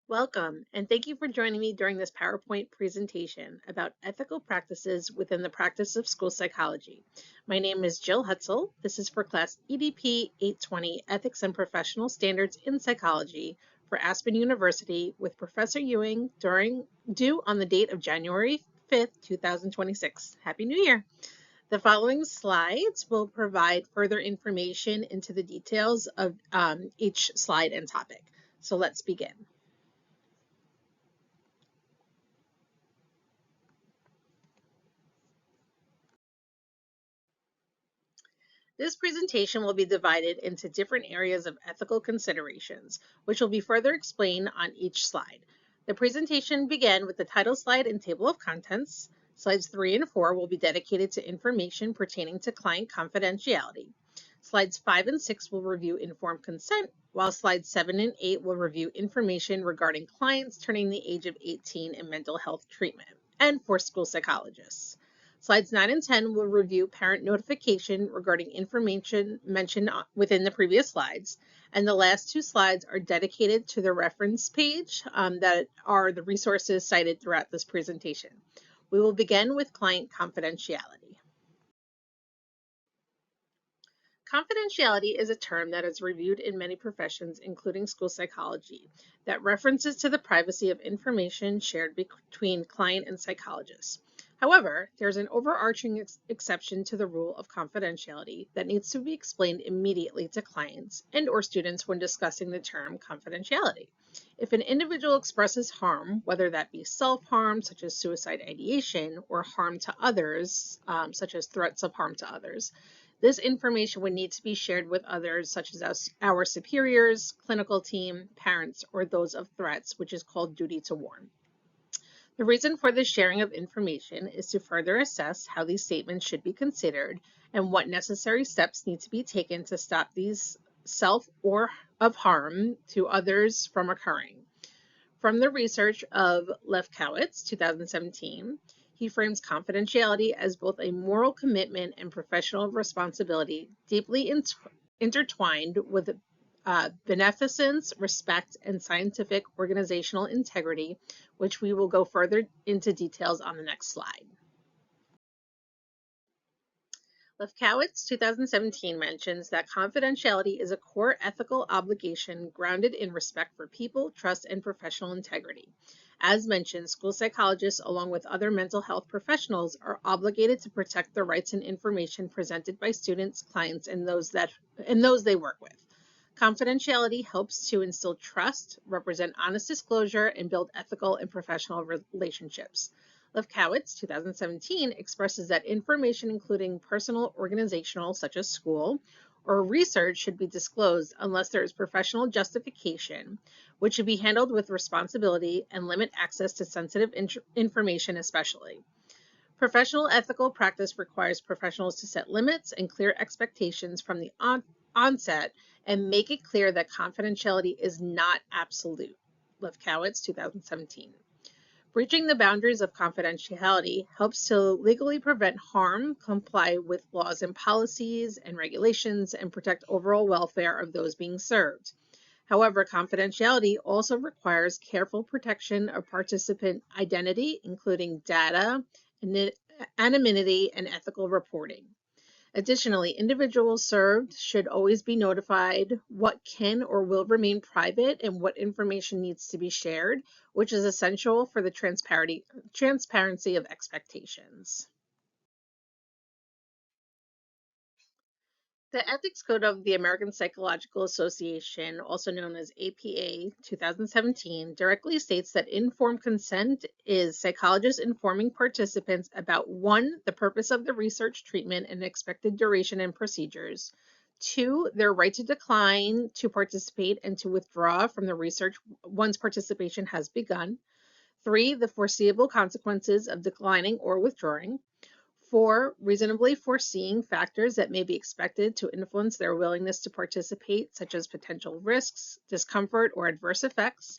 Welcome, and thank you for joining me during this PowerPoint presentation about ethical practices within the practice of school psychology. My name is Jill Hutzel. This is for class EDP 820, Ethics and Professional Standards in Psychology for Aspen University with Professor Ewing due on the date of January 5th, 2026. Happy New Year! The following slides will provide further information into the details of each slide and topic. So let's begin. This presentation will be divided into different areas of ethical considerations, which will be further explained on each slide. The presentation began with the title slide and table of contents. Slides 3 and 4 will be dedicated to information pertaining to client confidentiality. Slides 5 and 6 will review informed consent, while slides 7 and 8 will review information regarding clients turning the age of 18 in mental health treatment and for school psychologists. Slides 9 and 10 will review parent notification regarding information mentioned within the previous slides. And the last two slides are dedicated to the reference page that are the resources cited throughout this presentation. We will begin with client confidentiality. Confidentiality is a term that is reviewed in many professions, including school psychology, that references to the privacy of information shared between client and psychologists. However, there's an overarching exception to the rule of confidentiality that needs to be explained immediately to clients and/or students when discussing the term confidentiality. If an individual expresses harm, whether that be self-harm, such as suicide ideation, or harm to others, such as threats of harm to others, this information would need to be shared with others, such as our superiors, clinical team, parents, or those of threats, which is called duty to warn. The reason for the sharing of information is to further assess how these statements should be considered and what necessary steps need to be taken to stop these self or of harm to others from occurring. From the research of Lefkowitz, 2017, he frames confidentiality as both a moral commitment and professional responsibility deeply intertwined with beneficence, respect, and scientific organizational integrity, which we will go further into details on the next slide. Lefkowitz, 2017, mentions that confidentiality is a core ethical obligation grounded in respect for people, trust, and professional integrity. As mentioned, school psychologists, along with other mental health professionals, are obligated to protect the rights and information presented by students, clients, and those they work with. Confidentiality helps to instill trust, represent honest disclosure, and build ethical and professional relationships. Lefkowitz, 2017, expresses that information including personal, organizational, such as school, or research should be disclosed unless there is professional justification, which should be handled with responsibility and limit access to sensitive information especially. Professional ethical practice requires professionals to set limits and clear expectations from the onset and make it clear that confidentiality is not absolute. Lefkowitz, 2017. Breaching the boundaries of confidentiality helps to legally prevent harm, comply with laws and policies and regulations, and protect overall welfare of those being served. However, confidentiality also requires careful protection of participant identity, including data, anonymity, and ethical reporting. Additionally, individuals served should always be notified what can or will remain private and what information needs to be shared, which is essential for the transparency of expectations. The Ethics Code of the American Psychological Association, also known as APA 2017, directly states that informed consent is psychologists informing participants about 1, the purpose of the research, treatment, and expected duration and procedures, 2, their right to decline to participate and to withdraw from the research once participation has begun, 3, the foreseeable consequences of declining or withdrawing, 4, reasonably foreseeing factors that may be expected to influence their willingness to participate, such as potential risks, discomfort, or adverse effects.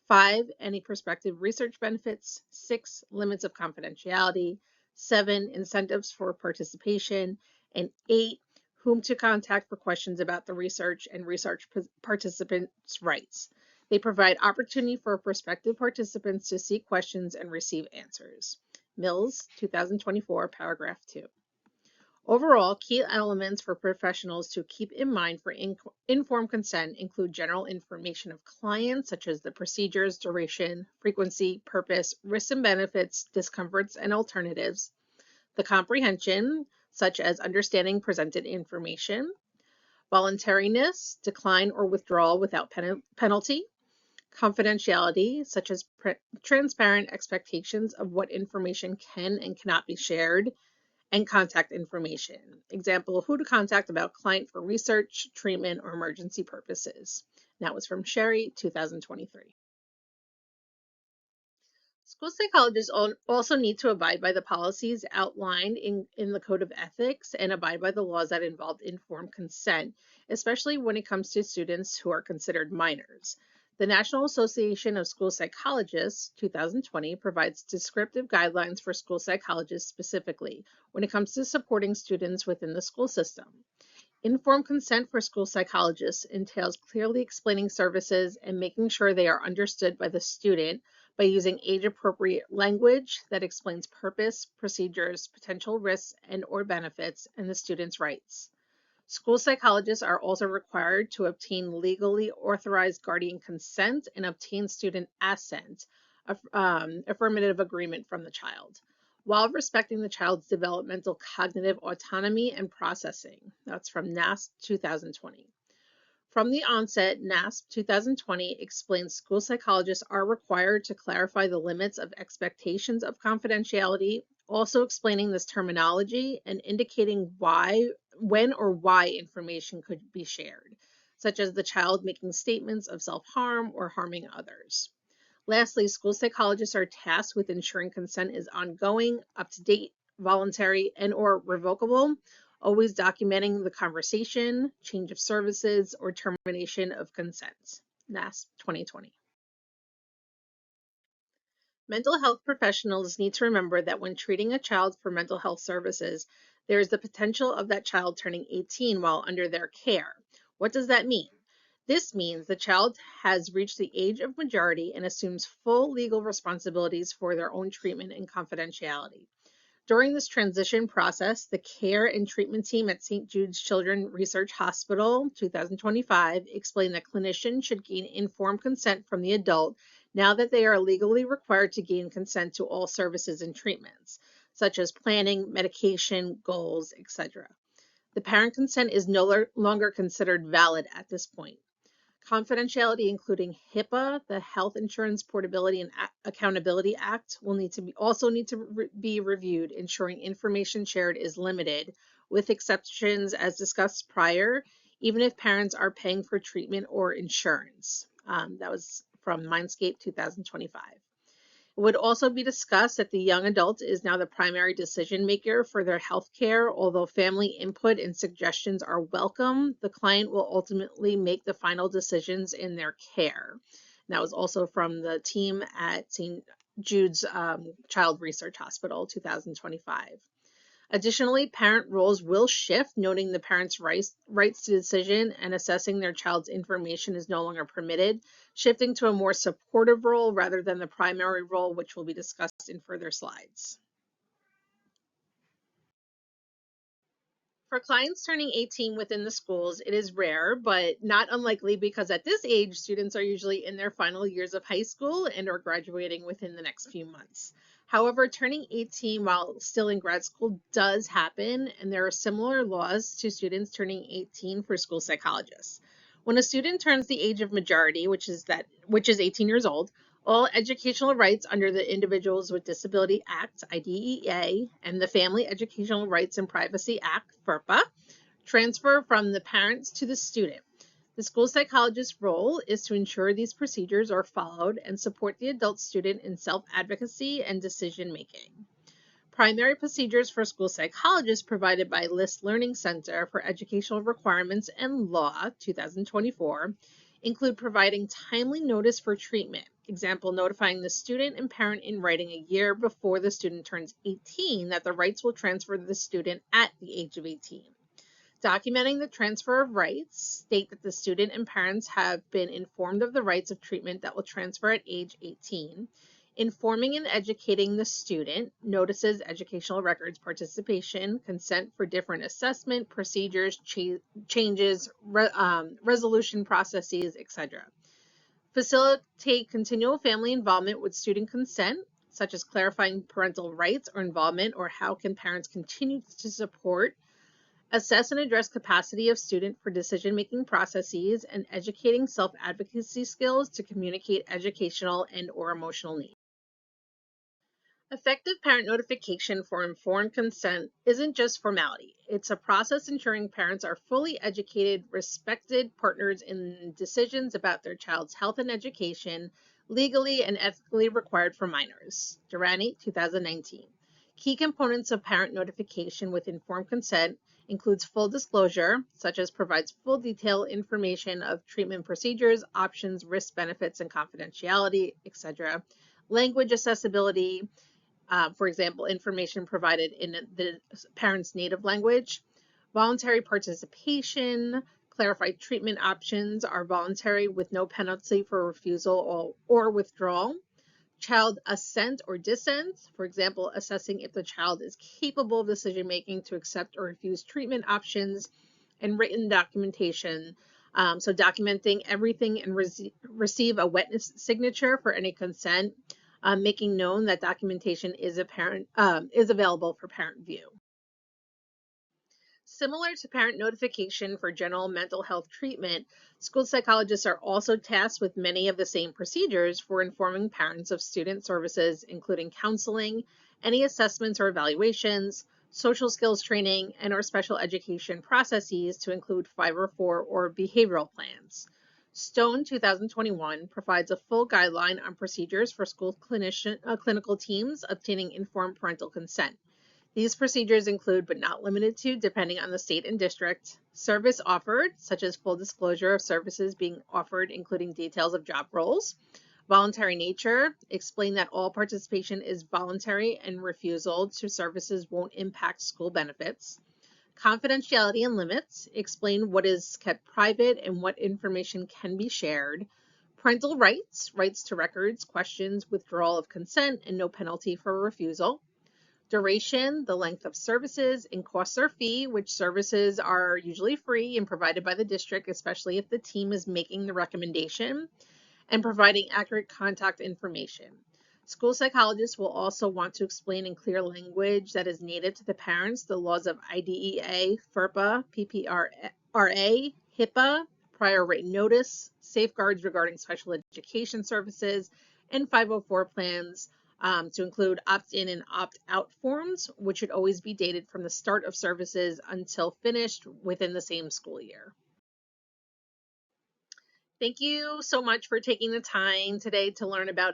5, any prospective research benefits. 6, limits of confidentiality. 7, incentives for participation. And 8, whom to contact for questions about the research and research participants' rights. They provide opportunity for prospective participants to seek questions and receive answers. Mills, 2024, paragraph 2. Overall, key elements for professionals to keep in mind for informed consent include general information of clients, such as the procedures, duration, frequency, purpose, risks and benefits, discomforts, and alternatives, the comprehension, such as understanding presented information, voluntariness, decline or withdrawal without penalty, confidentiality, such as transparent expectations of what information can and cannot be shared, and contact information. Example, who to contact about client for research, treatment, or emergency purposes. That was from Sherry, 2023. School psychologists also need to abide by the policies outlined in the Code of Ethics and abide by the laws that involve informed consent, especially when it comes to students who are considered minors. The National Association of School Psychologists, 2020, provides descriptive guidelines for school psychologists specifically when it comes to supporting students within the school system. Informed consent for school psychologists entails clearly explaining services and making sure they are understood by the student by using age-appropriate language that explains purpose, procedures, potential risks and/or benefits, and the student's rights. School psychologists are also required to obtain legally authorized guardian consent and obtain student assent, affirmative agreement from the child, while respecting the child's developmental cognitive autonomy and processing. That's from NASP 2020. From the onset, NASP 2020 explains school psychologists are required to clarify the limits of expectations of confidentiality, also explaining this terminology and indicating when or why information could be shared, such as the child making statements of self-harm or harming others. Lastly, school psychologists are tasked with ensuring consent is ongoing, up-to-date, voluntary, and/or revocable, always documenting the conversation, change of services, or termination of consent. NASP 2020. Mental health professionals need to remember that when treating a child for mental health services, there is the potential of that child turning 18 while under their care. What does that mean? This means the child has reached the age of majority and assumes full legal responsibilities for their own treatment and confidentiality. During this transition process, the care and treatment team at St. Jude's Children's Research Hospital, 2025, explained that clinicians should gain informed consent from the adult now that they are legally required to gain consent to all services and treatments, such as planning, medication, goals, etc. The parent consent is no longer considered valid at this point. Confidentiality, including HIPAA, the Health Insurance Portability and Accountability Act, will need to be reviewed, ensuring information shared is limited, with exceptions as discussed prior, even if parents are paying for treatment or insurance. That was from Mindscape 2025. It would also be discussed that the young adult is now the primary decision maker for their health care. Although family input and suggestions are welcome, the client will ultimately make the final decisions in their care. And that was also from the team at St. Jude's Child Research Hospital, 2025. Additionally, parent roles will shift, noting the parent's rights to decision and assessing their child's information is no longer permitted, shifting to a more supportive role rather than the primary role, which will be discussed in further slides. For clients turning 18 within the schools, it is rare, but not unlikely because at this age, students are usually in their final years of high school and are graduating within the next few months. However, turning 18 while still in grad school does happen, and there are similar laws to students turning 18 for school psychologists. When a student turns the age of majority, which is 18 years old, all educational rights under the Individuals with Disability Act, IDEA, and the Family Educational Rights and Privacy Act, FERPA, transfer from the parents to the student. The school psychologist's role is to ensure these procedures are followed and support the adult student in self-advocacy and decision-making. Primary procedures for school psychologists provided by List Learning Center for Educational Requirements and Law, 2024, include providing timely notice for treatment. Example, notifying the student and parent in writing a year before the student turns 18 that the rights will transfer to the student at the age of 18. Documenting the transfer of rights, state that the student and parents have been informed of the rights of treatment that will transfer at age 18. Informing and educating the student, notices, educational records, participation, consent for different assessment, procedures, changes, resolution processes, etc. Facilitate continual family involvement with student consent, such as clarifying parental rights or involvement, or how can parents continue to support. Assess and address capacity of student for decision-making processes, and educating self-advocacy skills to communicate educational and or emotional needs. Effective parent notification for informed consent isn't just formality. It's a process ensuring parents are fully educated, respected partners in decisions about their child's health and education, legally and ethically required for minors. Durrani, 2019. Key components of parent notification with informed consent includes full disclosure, such as provides full detailed information of treatment procedures, options, risk benefits, and confidentiality, etc. Language accessibility, for example, information provided in the parent's native language. Voluntary participation, clarified treatment options are voluntary with no penalty for refusal or withdrawal. Child assent or dissent, for example, assessing if the child is capable of decision making to accept or refuse treatment options. And written documentation, so documenting everything and receive a witness signature for any consent, making known that documentation is available for parent view. Similar to parent notification for general mental health treatment, school psychologists are also tasked with many of the same procedures for informing parents of student services, including counseling, any assessments or evaluations, social skills training, and or special education processes to include 504 or behavioral plans. Stone 2021 provides a full guideline on procedures for school clinical teams obtaining informed parental consent. These procedures include, but not limited to, depending on the state and district, service offered, such as full disclosure of services being offered, including details of job roles. Voluntary nature, explain that all participation is voluntary and refusal to services won't impact school benefits. Confidentiality and limits, explain what is kept private and what information can be shared. Parental rights, rights to records, questions, withdrawal of consent, and no penalty for refusal. Duration, the length of services, and costs or fee, which services are usually free and provided by the district, especially if the team is making the recommendation, and providing accurate contact information. School psychologists will also want to explain in clear language that is native to the parents the laws of IDEA, FERPA, PPRA, HIPAA, prior written notice, safeguards regarding special education services, and 504 plans, to include opt-in and opt-out forms, which should always be dated from the start of services until finished within the same school year. Thank you so much for taking the time today to learn about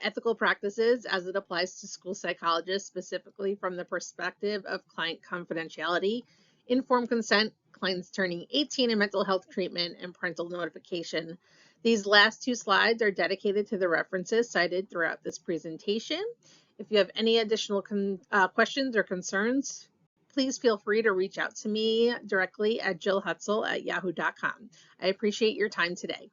ethical practices as it applies to school psychologists, specifically from the perspective of client confidentiality, informed consent, clients turning 18 in mental health treatment, and parental notification. These last two slides are dedicated to the references cited throughout this presentation. If you have any additional questions or concerns, please feel free to reach out to me directly at jillhutzel@yahoo.com. I appreciate your time today.